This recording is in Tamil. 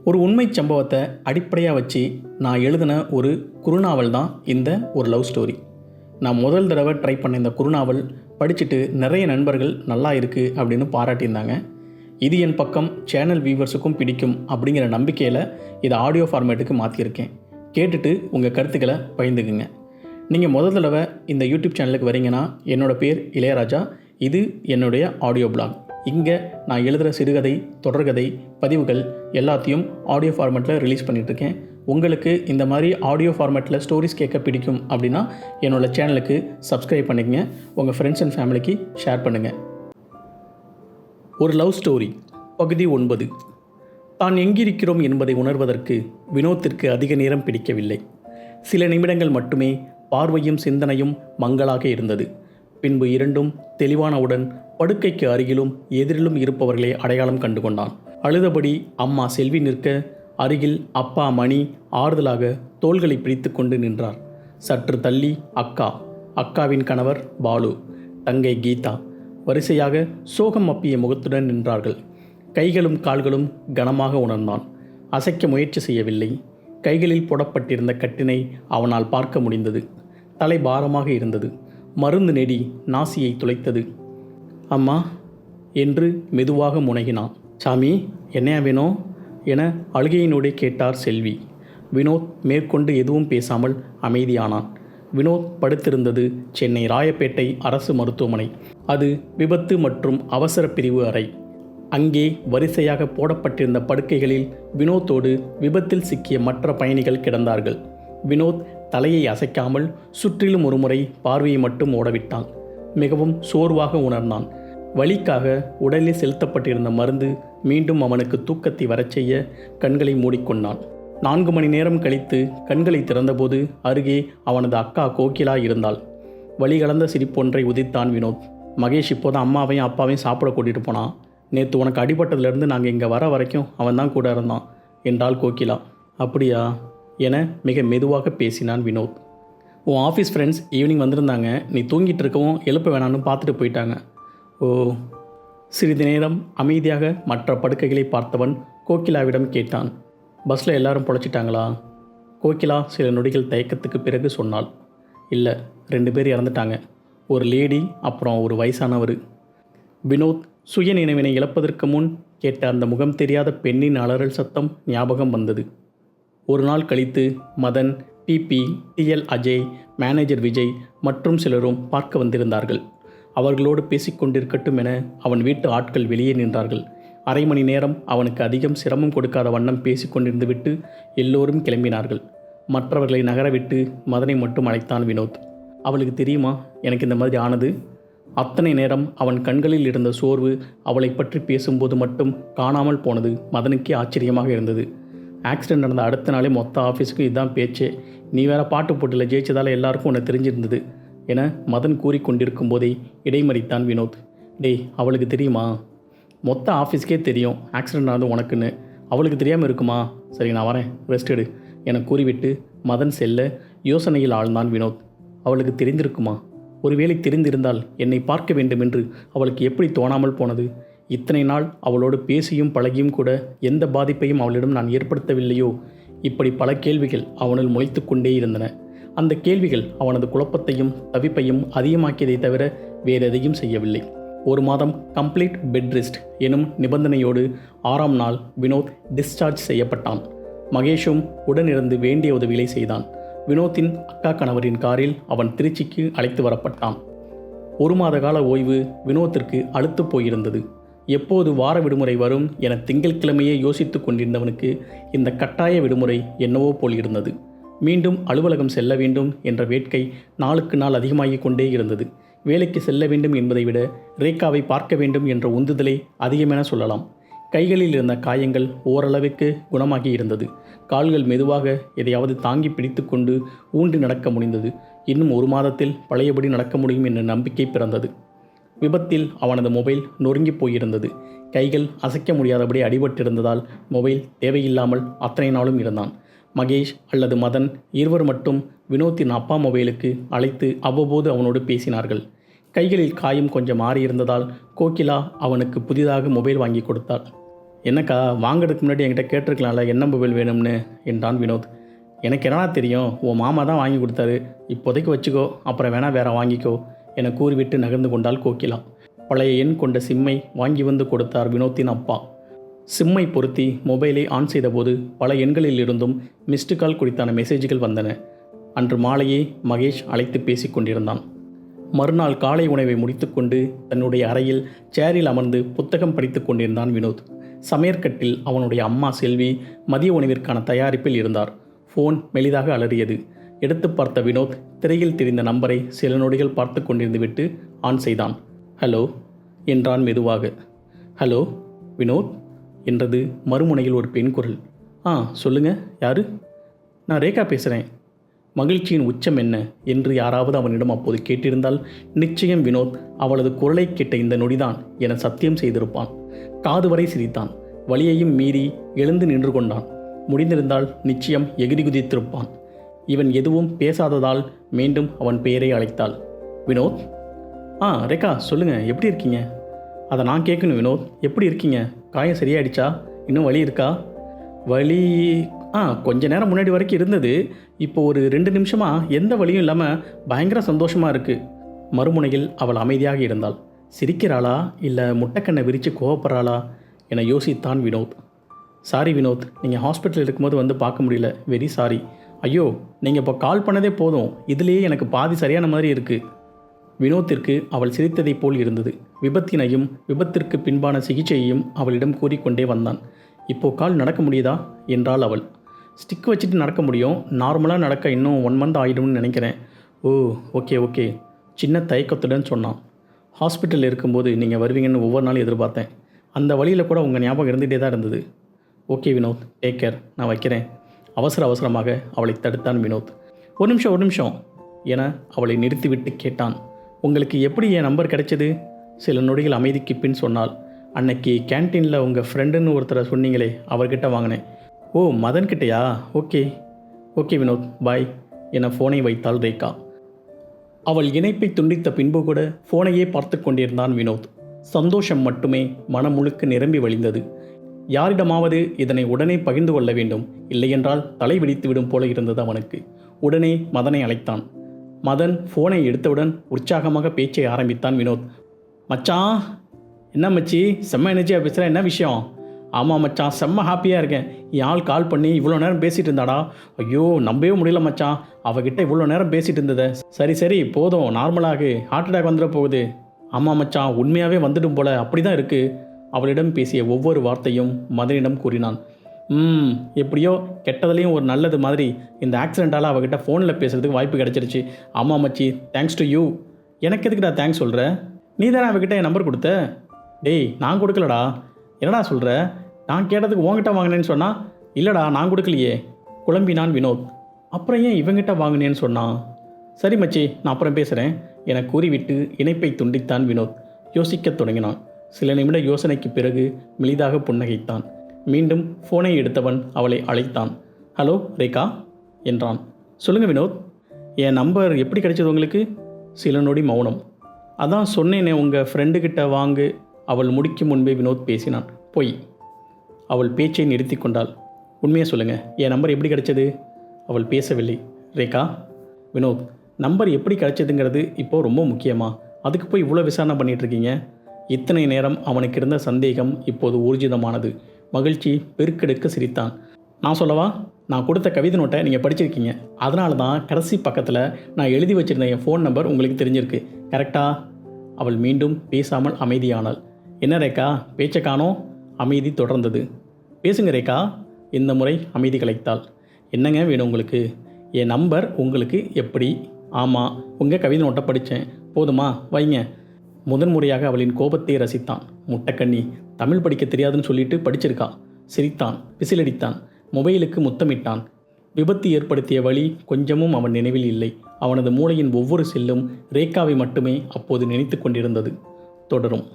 ஒரு உண்மை சம்பவத்தை அடிப்படையாக வச்சு நான் எழுதின ஒரு குறுநாவல் தான் இந்த ஒரு லவ் ஸ்டோரி. நான் முதல் தடவை ட்ரை பண்ண இந்த குறுநாவல் படிச்சுட்டு நிறைய நண்பர்கள் நல்லா இருக்குது அப்படின்னு பாராட்டியிருந்தாங்க. இது என் பக்கம் சேனல் வியூவர்ஸுக்கும் பிடிக்கும் அப்படிங்கிற நம்பிக்கையில் இதை ஆடியோ ஃபார்மேட்டுக்கு மாற்றியிருக்கேன். கேட்டுட்டு உங்கள் கருத்துக்களை பகிர்ந்துக்குங்க. நீங்கள் முதல் தடவை இந்த யூடியூப் சேனலுக்கு வரீங்கன்னா என்னோடய பேர் இளையராஜா. இது என்னுடைய ஆடியோ பிளாக். இங்கே நான் எழுதுகிற சிறுகதை, தொடர்கதை, பதிவுகள் எல்லாத்தையும் ஆடியோ ஃபார்மேட்டில் ரிலீஸ் பண்ணிகிட்ருக்கேன். உங்களுக்கு இந்த மாதிரி ஆடியோ ஃபார்மேட்டில் ஸ்டோரிஸ் கேட்க பிடிக்கும் அப்படின்னா என்னோடய சேனலுக்கு சப்ஸ்கிரைப் பண்ணிக்கங்க. உங்கள் ஃப்ரெண்ட்ஸ் அண்ட் ஃபேமிலிக்கு ஷேர் பண்ணுங்கள். ஒரு லவ் ஸ்டோரி பகுதி 9. தான் எங்கிருக்கிறோம் என்பதை உணர்வதற்கு வினோத்திற்கு அதிக நேரம் பிடிக்கவில்லை. சில நிமிடங்கள் மட்டுமே பார்வையும் சிந்தனையும் மங்கலாக இருந்தது. பின்பு இரண்டும் தெளிவானவுடன் படுக்கைக்கு அருகிலும் எதிரிலும் இருப்பவர்களை அடையாளம் கண்டு கொண்டான். அழுதபடி அம்மா செல்வி நிற்க, அருகில் அப்பா மணி ஆறுதலாக தோள்களை பிடித்து கொண்டு நின்றார். சற்று தள்ளி அக்காவின் கணவர் பாலு, தங்கை கீதா வரிசையாக சோகம் அப்பிய முகத்துடன் நின்றார்கள். கைகளும் கால்களும் கனமாக உணர்ந்தான். அசைக்க முயற்சி செய்யவில்லை. கைகளில் போடப்பட்டிருந்த கட்டினை அவனால் பார்க்க முடிந்தது. தலை பாரமாக இருந்தது. மருந்து நெடி நாசியை துளைத்தது. அம்மா என்று மெதுவாக முனகினான். சாமி, என்னையா வேணும் என அழுகையினோடே கேட்டார் செல்வி. வினோத் மேற்கொண்டு எதுவும் பேசாமல் அமைதியானான். வினோத் படுத்திருந்தது சென்னை ராயப்பேட்டை அரசு மருத்துவமனை. அது விபத்து மற்றும் அவசர பிரிவு அறை. அங்கே வரிசையாக போடப்பட்டிருந்த படுக்கைகளில் வினோத்தோடு விபத்தில் சிக்கிய மற்ற பயணிகள் கிடந்தார்கள். வினோத் தலையை அசைக்காமல் சுற்றிலும் ஒருமுறை பார்வையை மட்டும் ஓடவிட்டான். மிகவும் சோர்வாக உணர்ந்தான். வலிக்காக உடலில் செலுத்தப்பட்டிருந்த மருந்து மீண்டும் அவனுக்கு தூக்கத்தை வரச் செய்ய கண்களை மூடிக்கொண்டான். 4 மணி நேரம் கழித்து கண்களை திறந்தபோது அருகே அவனது அக்கா கோகிலா இருந்தாள். வலி கலந்த சிரிப்பொன்றை உதித்தான் வினோத். மகேஷ் இப்போதான் அம்மாவையும் அப்பாவையும் சாப்பிட கூட்டிகிட்டு போனான். நேற்று உனக்கு அடிபட்டதுலேருந்து நாங்கள் இங்கே வர வரைக்கும் அவன் தான் கூட இருந்தான் என்றாள் கோகிலா. அப்படியா என மிக மெதுவாக பேசினான் வினோத். உன் ஆஃபீஸ் ஃப்ரெண்ட்ஸ் ஈவினிங் வந்திருந்தாங்க. நீ தூங்கிட்டு இருக்கவும் எழுப்ப வேணான்னு பார்த்துட்டு போயிட்டாங்க. ஓ. சிறிது நேரம் அமைதியாக மற்ற படுக்கைகளை பார்த்தவன் கோகிலாவிடம் கேட்டான். பஸ்ஸில் எல்லாரும் பொழைச்சிட்டாங்களா? கோகிலா சில நொடிகள் தயக்கத்துக்கு பிறகு சொன்னாள். இல்லை, 2 பேர் இறந்துட்டாங்க. ஒரு லேடி, அப்புறம் ஒரு வயசானவர். வினோத் சுய நினைவினை இழப்பதற்கு முன் கேட்ட அந்த முகம் தெரியாத பெண்ணின் அலறல் சத்தம் ஞாபகம் வந்தது. ஒரு நாள் கழித்து மதன், பிபி, TL அஜய், மேனேஜர் விஜய் மற்றும் சிலரும் பார்க்க வந்திருந்தார்கள். அவர்களோடு பேசிக்கொண்டிருக்கட்டும் என அவன் வீட்டு ஆட்கள் வெளியே நின்றார்கள். அரை மணி நேரம் அவனுக்கு அதிகம் சிரமம் கொடுக்காத வண்ணம் பேசிக்கொண்டிருந்து விட்டு எல்லோரும் கிளம்பினார்கள். மற்றவர்களை நகரவிட்டு மதனை மட்டும் அழைத்தான் வினோத். அவளுக்கு தெரியுமா எனக்கு இந்த மாதிரி ஆனது? அத்தனை நேரம் அவன் கண்களில் இருந்த சோர்வு அவளை பற்றி பேசும்போது மட்டும் காணாமல் போனது மதனுக்கே ஆச்சரியமாக இருந்தது. ஆக்சிடென்ட் நடந்த அடுத்த நாளே மொத்த ஆஃபீஸுக்கு இதுதான் பேச்சே. நீ வேற பாட்டு போட்டியில் ஜெயிச்சதால் எல்லாருக்கும் உன்னை தெரிஞ்சிருந்தது என மதன் கூறிக்கொண்டிருக்கும் போதே இடைமறித்தான் வினோத். டேய், அவளுக்கு தெரியுமா? மொத்த ஆஃபீஸ்க்கே தெரியும் ஆக்சிடென்ட் நடந்து உனக்குன்னு. அவளுக்கு தெரியாமல் இருக்குமா? சரி, நான் வரேன், ரெஸ்ட் எடு என கூறிவிட்டு மதன் செல்ல யோசனையில் ஆழ்ந்தான் வினோத். அவளுக்கு தெரிந்திருக்குமா? ஒருவேளை தெரிந்திருந்தால் என்னை பார்க்க வேண்டும் என்று அவளுக்கு எப்படி தோணாமல் போனது? இத்தனை நாள் அவளோடு பேசியும் பழகியும் கூட எந்த பாதிப்பையும் அவளிடம் நான் ஏற்படுத்தவில்லையோ? இப்படி பல கேள்விகள் அவனுள் முளைத்து கொண்டே இருந்தன. அந்த கேள்விகள் அவனது குழப்பத்தையும் தவிப்பையும் அதிகமாக்கியதை தவிர வேறு எதையும் செய்யவில்லை. 1 மாதம் கம்ப்ளீட் பெட் ரெஸ்ட் எனும் நிபந்தனையோடு 6ஆம் நாள் வினோத் டிஸ்சார்ஜ் செய்யப்பட்டான். மகேஷும் உடனிருந்து வேண்டிய உதவிகளை செய்தான். வினோத்தின் அக்கா கணவரின் காரில் அவன் திருச்சிக்கு அழைத்து வரப்பட்டான். 1 மாத கால ஓய்வு வினோத்திற்கு அலுத்து போயிருந்தது. எப்போது வார விடுமுறை வரும் என திங்கட்கிழமையே யோசித்து கொண்டிருந்தவனுக்கு இந்த கட்டாய விடுமுறை என்னவோ போல் இருந்தது. மீண்டும் அலுவலகம் செல்ல வேண்டும் என்ற வேட்கை நாளுக்கு நாள் அதிகமாகிக் கொண்டே இருந்தது. வேலைக்கு செல்ல வேண்டும் என்பதை விட ரேகாவை பார்க்க வேண்டும் என்ற உந்துதலை அதிகமென சொல்லலாம். கைகளில் இருந்த காயங்கள் ஓரளவுக்கு குணமாகி இருந்தது. கால்கள் மெதுவாக எதையாவது தாங்கி பிடித்து கொண்டு ஊன்றி நடக்க முடிந்தது. இன்னும் 1 மாதத்தில் பழையபடி நடக்க முடியும் என்ற நம்பிக்கை பிறந்தது. விபத்தில் அவனது மொபைல் நொறுங்கி போயிருந்தது. கைகள் அசைக்க முடியாதபடி அடிபட்டிருந்ததால் மொபைல் தேவையில்லாமல் அத்தனை நாளும் இருந்தான். மகேஷ் அல்லது மதன் இருவர் மட்டும் வினோத்தின் அப்பா மொபைலுக்கு அழைத்து அவ்வப்போது அவனோடு பேசினார்கள். கைகளில் காயம் கொஞ்சம் மாறியிருந்ததால் கோகிலா அவனுக்கு புதிதாக மொபைல் வாங்கி கொடுத்தாள். என்னக்கா வாங்கிறதுக்கு முன்னாடி என்கிட்ட கேட்டிருக்கலாம்ல என்ன மொபைல் வேணும்னு என்றான் வினோத். எனக்கு என்னடா தெரியும், உன் மாமா தான் வாங்கி கொடுத்தாரு, இப்போதைக்கு வச்சுக்கோ, அப்புறம் வேணா வேற வாங்கிக்கோ என கூறிவிட்டு நகர்ந்து கொண்டாள் கோகிலா. பழைய எண் கொண்ட சிம்மை வாங்கி வந்து கொடுத்தார் வினோத்தின் அப்பா. சிம்மை பொருத்தி மொபைலை ஆன் செய்தபோது பல எண்களில் இருந்தும் மிஸ்டு கால் குறித்தான மெசேஜ்கள் வந்தன. அன்று மாலையே மகேஷ் அழைத்து பேசி கொண்டிருந்தான். மறுநாள் காலை உணவை முடித்துக்கொண்டு தன்னுடைய அறையில் சேரில் அமர்ந்து புத்தகம் படித்து கொண்டிருந்தான் வினோத். சமையற்கட்டில் அவனுடைய அம்மா செல்வி மதிய உணவிற்கான தயாரிப்பில் இருந்தார். ஃபோன் மெலிதாக அலறியது. எடுத்து பார்த்த வினோத் திரையில் தெரிந்த நம்பரை சில நொடிகள் பார்த்து கொண்டிருந்து விட்டு ஆன் செய்தான். ஹலோ என்றான் மெதுவாக. ஹலோ வினோத் என்றது மறுமுனையில் ஒரு பெண் குரல். சொல்லுங்க, யாரு? நான் ரேகா பேசுகிறேன். மகிழ்ச்சியின் உச்சம் என்ன என்று யாராவது அவனிடம் அப்போது கேட்டிருந்தால் நிச்சயம் வினோத் அவளது குரலை கேட்ட இந்த நொடிதான் என சத்தியம் செய்திருப்பான். காது வரை சிரித்தான். வலியையும் மீறி எழுந்து நின்று கொண்டான். முடிந்திருந்தால் நிச்சயம் எகிரி குதித்திருப்பான். இவன் எதுவும் பேசாததால் மீண்டும் அவன் பெயரை அழைத்தாள். வினோத். ரேகா சொல்லுங்க, எப்படி இருக்கீங்க? அதை நான் கேட்கணும் வினோத். எப்படி இருக்கீங்க? காயம் சரியாயிடுச்சா? இன்னும் வலி இருக்கா? வலி கொஞ்ச நேரம் முன்னாடி வரைக்கும் இருந்தது. இப்போ ஒரு 2 நிமிஷமாக எந்த வலியும் இல்லாமல் பயங்கர சந்தோஷமாக இருக்குது. மறுமுனையில் அவள் அமைதியாக இருந்தாள். சிரிக்கிறாளா இல்லை முட்டைக்கண்ணை விரித்து கோவப்படுறாளா என யோசித்தான் வினோத். சாரி வினோத், நீங்கள் ஹாஸ்பிட்டலில் இருக்கும்போது வந்து பார்க்க முடியல. Very sorry. ஐயோ, நீங்கள் இப்போ கால் பண்ணதே போதும், இதுலேயே எனக்கு பாதி சரியான மாதிரி இருக்குது. வினோத்திற்கு அவள் சிரித்ததைப் போல் இருந்தது. விபத்தினையும் விபத்திற்கு பின்பான சிகிச்சையையும் அவளிடம் கூறிக்கொண்டே வந்தான். இப்போ கால் நடக்க முடியுதா என்றாள் அவள். ஸ்டிக் வச்சுட்டு நடக்க முடியும், நார்மலாக நடக்க இன்னும் 1 மந்த் ஆகிடும்னு நினைக்கிறேன். ஓ ஓகே சின்ன தயக்கத்துடன் சொன்னான். ஹாஸ்பிட்டலில் இருக்கும்போது நீங்கள் வருவீங்கன்னு ஒவ்வொரு நாளும் எதிர்பார்த்தேன். அந்த வழியில் கூட உங்கள் ஞாபகம் இருந்துகிட்டே தான் இருந்தது. ஓகே வினோத், டேக் கேர், நான் வைக்கிறேன். அவசரமாக அவளை தடுத்தான் வினோத். ஒரு நிமிஷம் என அவளை நிறுத்திவிட்டு கேட்டான். உங்களுக்கு எப்படி என் நம்பர் கிடைச்சது? சில நொடிகள் அமைதிக்கு பின் சொன்னாள். அன்னைக்கு கேன்டீனில் உங்கள் ஃப்ரெண்டுன்னு ஒருத்தரை சொன்னீங்களே, அவர்கிட்ட வாங்கினேன். ஓ, மதன்கிட்டையா? ஓகே வினோத், பாய் என ஃபோனை வைத்தாள் ரேகா. அவள் இணைப்பை துண்டித்த பின்பு கூட ஃபோனையே பார்த்து கொண்டிருந்தான் வினோத். சந்தோஷம் மட்டுமே மனம் முழுக்க நிரம்பி வழிந்தது. யாரிடமாவது இதனை உடனே பகிர்ந்து கொள்ள வேண்டும், இல்லையென்றால் தலை வெடித்துவிடும் போல இருந்தது அவனுக்கு. உடனே மதனை அழைத்தான். மதன் ஃபோனை எடுத்தவுடன் உற்சாகமாக பேச்சை ஆரம்பித்தான் வினோத். மச்சான், என்ன மச்சி செம்ம எனர்ஜியாக பேசுகிற, என்ன விஷயம்? ஆமாம் மச்சான், செம்ம ஹாப்பியாக இருக்கேன். என் ஆள் கால் பண்ணி இவ்வளோ நேரம் பேசிகிட்டு இருந்தாடா. ஐயோ, நம்பவே முடியல மச்சான், அவகிட்ட இவ்வளோ நேரம் பேசிகிட்டு இருந்ததை. சரி போதும், நார்மலாகு, ஹார்ட் அட்டாக் வந்துட போகுது. ஆமாம் மச்சான், உண்மையாகவே வந்துடும் போல, அப்படி தான் இருக்குது. அவளிடம் பேசிய ஒவ்வொரு வார்த்தையும் மதனிடம் கூறினான். எப்படியோ கெட்டதுலேயும் ஒரு நல்லது மாதிரி இந்த ஆக்சிடெண்ட்டால் அவகிட்ட ஃபோனில் பேசுகிறதுக்கு வாய்ப்பு கிடச்சிருச்சு. ஆமாம் மச்சி, தேங்க்ஸ் டு யூ. எனக்கு எதுக்குடா தேங்க்ஸ் சொல்கிற? நீ தானே அவகிட்ட என் நம்பர் கொடுத்த. டேய், நான் கொடுக்கலடா. என்னடா சொல்கிற? நான் கேட்டதுக்கு உங்ககிட்ட வாங்கினேன்னு சொன்னால், இல்லைடா நான் கொடுக்கலையே குழம்பினான் வினோத். அப்புறம் ஏன் இவங்கிட்ட வாங்கினேன்னு சொன்னான்? சரி மச்சி, நான் அப்புறம் பேசுகிறேன் என கூறிவிட்டு இணைப்பை துண்டித்தான் வினோத். யோசிக்கத் தொடங்கினான். சில நிமிட யோசனைக்கு பிறகு மெலிதாக புன்னகைத்தான். மீண்டும் ஃபோனை எடுத்தவன் அவளை அழைத்தான். ஹலோ ரேகா என்றான். சொல்லுங்கள் வினோத், என் நம்பர் எப்படி கிடைச்சது உங்களுக்கு? சில நொடி மௌனம். அதான் சொன்னேனே, உங்கள் ஃப்ரெண்டுக்கிட்ட வாங்கு. அவள் முடிக்கும் முன்பே வினோத் பேசினான். பொய். அவள் பேச்சை நிறுத்தி கொண்டாள். உண்மையை சொல்லுங்கள், என் நம்பர் எப்படி கிடைச்சது? அவள் பேசவில்லை. ரேகா. வினோத், நம்பர் எப்படி கிடைச்சதுங்கிறது இப்போது ரொம்ப முக்கியமா? அதுக்கு போய் இவ்வளோ விசாரணை பண்ணிகிட்ருக்கீங்க? இத்தனை நேரம் அவனுக்கு இருந்த சந்தேகம் இப்போது ஊர்ஜிதமானது. மகிழ்ச்சி பெருக்கெடுக்க சிரித்தான். நான் சொல்லவா? நான் கொடுத்த கவிதை நோட்டை நீங்கள் படிச்சிருக்கீங்க. அதனால தான் கடைசி பக்கத்தில் நான் எழுதி வச்சுருந்த என் ஃபோன் நம்பர் உங்களுக்கு தெரிஞ்சிருக்கு. கரெக்டாக? அவள் மீண்டும் பேசாமல் அமைதியானாள். என்ன ரேகா, பேச்சை காணோம்? அமைதி தொடர்ந்தது. பேசுங்க ரேகா. இந்த முறை அமைதி கலைத்தாள். என்னங்க வேணும் உங்களுக்கு? என் நம்பர் உங்களுக்கு எப்படி? ஆமாம், உங்கள் கவிதை நோட்டை படித்தேன். போதுமா? வைங்க. முதன்முறையாக அவளின் கோபத்தை ரசித்தான். முட்டைக்கண்ணி, தமிழ் படிக்க தெரியாதுன்னு சொல்லிட்டு படிச்சிருக்கா. சிரித்தான், பிசிலடித்தான், மொபைலுக்கு முத்தமிட்டான். விபத்து ஏற்படுத்திய வழி கொஞ்சமும் அவன் நினைவில் இல்லை. அவனது மூளையின் ஒவ்வொரு செல்லும் ரேகாவை மட்டுமே அப்போது நினைத்து கொண்டிருந்தது. தொடரும்.